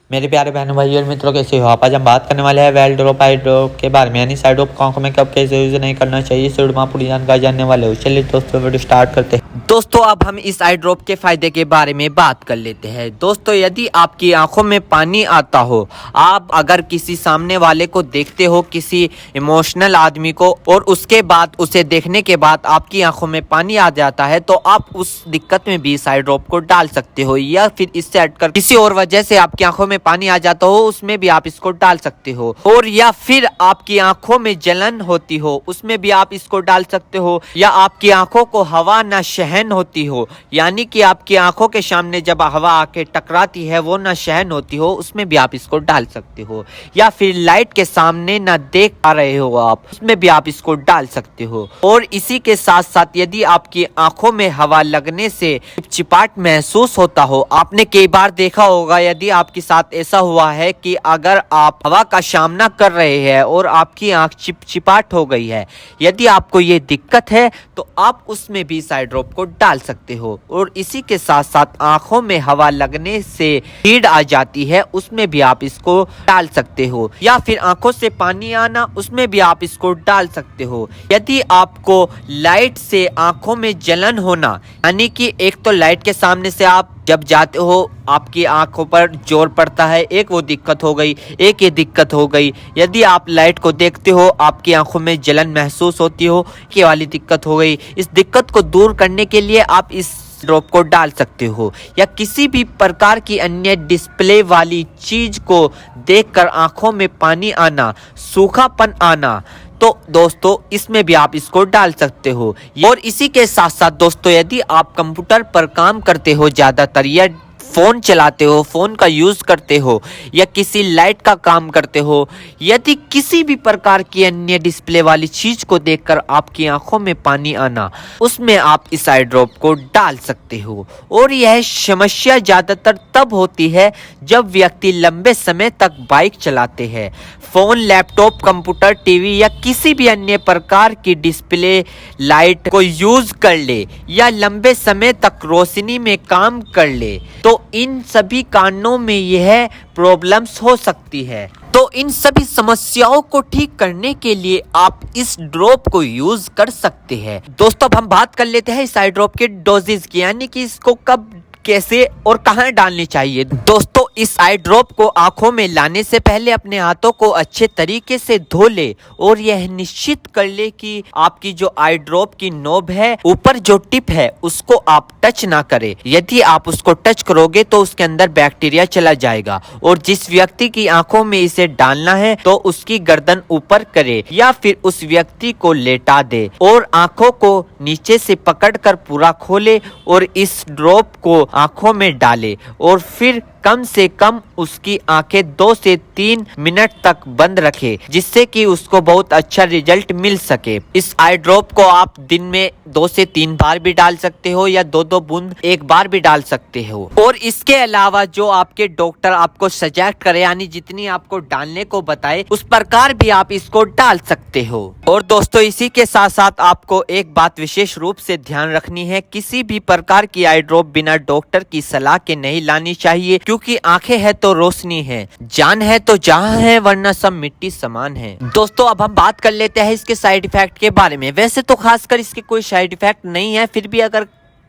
मेरे प्यारे बहनों भाई और मित्रों, कैसे हो आप? आज हम बात करने वाले हैं वेल ड्रॉप आई ड्रॉप के बारे में, यानी साइड ड्रॉप को आंखों में कब कैसे यूज नहीं करना चाहिए। इस वीडियो में पूरी जानकारी जानने वाले हो। चलिए दोस्तों वीडियो स्टार्ट करते हैं। दोस्तों अब हम इस आई ड्रॉप के फायदे के बारे में बात कर लेते हैं। दोस्तों यदि आपकी आंखों में पानी आता हो, आप अगर किसी सामने वाले को देखते हो, किसी इमोशनल आदमी को, और उसके बाद उसे देखने के बाद आपकी आंखों में पानी आ जाता है, तो आप उस दिक्कत में भी इस आई ड्रॉप को डाल सकते हो। या फिर इससे हटकर किसी और वजह से आपकी आंखों में पानी आ जाता हो, उसमें भी आप इसको डाल सकते हो। और या फिर आपकी आंखों में जलन होती हो, उसमें भी आप इसको डाल सकते हो। या आपकी आंखों को हवा न सहन होती हो, यानी कि आपकी आंखों के सामने जब हवा आके टकराती है वो न सहन होती हो, उसमें भी आप इसको डाल सकते हो। या फिर लाइट के सामने न देख पा रहे हो आप, उसमें भी आप इसको डाल सकते हो। और इसी के साथ साथ यदि आपकी आंखों में हवा लगने से चिपचिपाहट महसूस होता हो, आपने कई बार देखा होगा, यदि आपके साथ ऐसा हुआ है कि अगर आप हवा का सामना कर रहे हैं और आपकी आंख चिपचिपाहट हो गई है, यदि आपको ये दिक्कत है तो आप उसमें भी इस आई ड्रॉप को डाल सकते हो। और इसी के साथ साथ आंखों में हवा लगने से हीट आ जाती है, उसमें भी आप इसको डाल सकते हो। या फिर आंखों से पानी आना, उसमें भी आप इसको डाल सकते हो। यदि आपको लाइट से आंखों में जलन होना, यानी कि एक तो लाइट के सामने से आप जब जाते हो आपकी आंखों पर जोर पड़ता है, एक वो दिक्कत हो गई, एक ये दिक्कत हो गई। यदि आप लाइट को देखते हो, आपकी आंखों में जलन महसूस होती हो, ये वाली दिक्कत हो गई। इस दिक्कत को दूर करने के लिए आप इस ड्रॉप को डाल सकते हो। या किसी भी प्रकार की अन्य डिस्प्ले वाली चीज को देखकर आंखों में पानी आना, सूखापन आना, तो दोस्तों इसमें भी आप इसको डाल सकते हो। और इसी के साथ साथ दोस्तों यदि आप कंप्यूटर पर काम करते हो ज्यादातर, या फोन चलाते हो, फोन का यूज करते हो, या किसी लाइट का काम करते हो, यदि किसी भी प्रकार की अन्य डिस्प्ले वाली चीज को देखकर आपकी आंखों में पानी आना, उसमें आप इस आई ड्रॉप को डाल सकते हो। और यह समस्या ज्यादातर तब होती है जब व्यक्ति लंबे समय तक बाइक चलाते हैं, फोन, लैपटॉप, कंप्यूटर, टीवी या किसी भी अन्य प्रकार की डिस्प्ले लाइट को यूज कर ले, या लंबे समय तक रोशनी में काम कर ले, तो इन सभी कारणों में यह प्रॉब्लम्स हो सकती है। तो इन सभी समस्याओं को ठीक करने के लिए आप इस ड्रॉप को यूज कर सकते हैं। दोस्तों अब हम बात कर लेते हैं इस आई ड्रॉप के डोजेज की, यानी कि इसको कब, कैसे और कहां डालनी चाहिए। दोस्तों इस आई ड्रॉप को आंखों में लाने से पहले अपने हाथों को अच्छे तरीके से धो ले और यह निश्चित कर ले कि आपकी जो आई ड्रॉप की नोब है, ऊपर जो टिप है, उसको आप टच ना करें। यदि आप उसको टच करोगे तो उसके अंदर बैक्टीरिया चला जाएगा। और जिस व्यक्ति की आंखों में इसे डालना है तो उसकी गर्दन ऊपर करे, या फिर उस व्यक्ति को लेटा दे और आंखों को नीचे से पकड़कर पूरा खोले और इस ड्रॉप को आंखों में डाले। और फिर कम से कम उसकी आंखें 2 से 3 मिनट तक बंद रखे, जिससे कि उसको बहुत अच्छा रिजल्ट मिल सके। इस आई ड्रॉप को आप दिन में 2 से 3 बार भी डाल सकते हो, या 2-2 बूंद एक बार भी डाल सकते हो। और इसके अलावा जो आपके डॉक्टर आपको सजेस्ट करे, यानी जितनी आपको डालने को बताए, उस प्रकार भी आप इसको डाल सकते हो। और दोस्तों इसी के साथ साथ आपको एक बात विशेष रूप से ध्यान रखनी है, किसी भी प्रकार की आई ड्रॉप बिना डॉक्टर की सलाह के नहीं लानी चाहिए, क्योंकि आंखें है तो रोशनी है, जान है तो जहां है, वरना सब मिट्टी समान है। दोस्तों अब हम बात कर लेते हैं इसके साइड इफेक्ट के बारे में। वैसे तो खासकर इसके कोई साइड इफेक्ट नहीं है, फिर भी अगर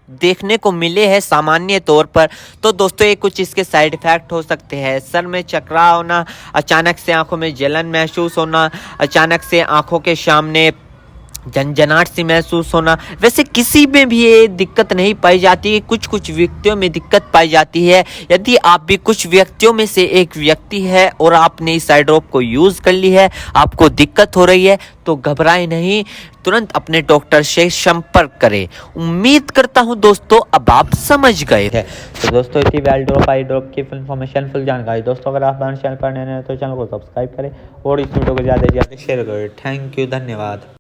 देखने को मिले हैं सामान्य तौर पर, तो दोस्तों ये कुछ इसके साइड इफेक्ट हो सकते हैं। सर में चकरा होना, अचानक से आंखों में जलन महसूस होना, अचानक से आंखों के सामने झंझनाहट सी महसूस होना। वैसे किसी में भी ये दिक्कत नहीं पाई जाती, कुछ कुछ व्यक्तियों में दिक्कत पाई जाती है। यदि आप भी कुछ व्यक्तियों में से एक व्यक्ति है और आपने इस आई ड्रॉप को यूज कर ली है, आपको दिक्कत हो रही है, तो घबराए नहीं, तुरंत अपने डॉक्टर से संपर्क करें। उम्मीद करता हूं दोस्तों अब आप समझ गए थे। तो दोस्तों इसी वेल ड्रॉप आई ड्रॉप की फुल इन्फॉर्मेशन, फुल जानकारी। दोस्तों अगर आप हमारे चैनल पर नए हैं तो चैनल को सब्सक्राइब करें और इस वीडियो को ज़्यादा से ज़्यादा शेयर करें। थैंक यू, धन्यवाद।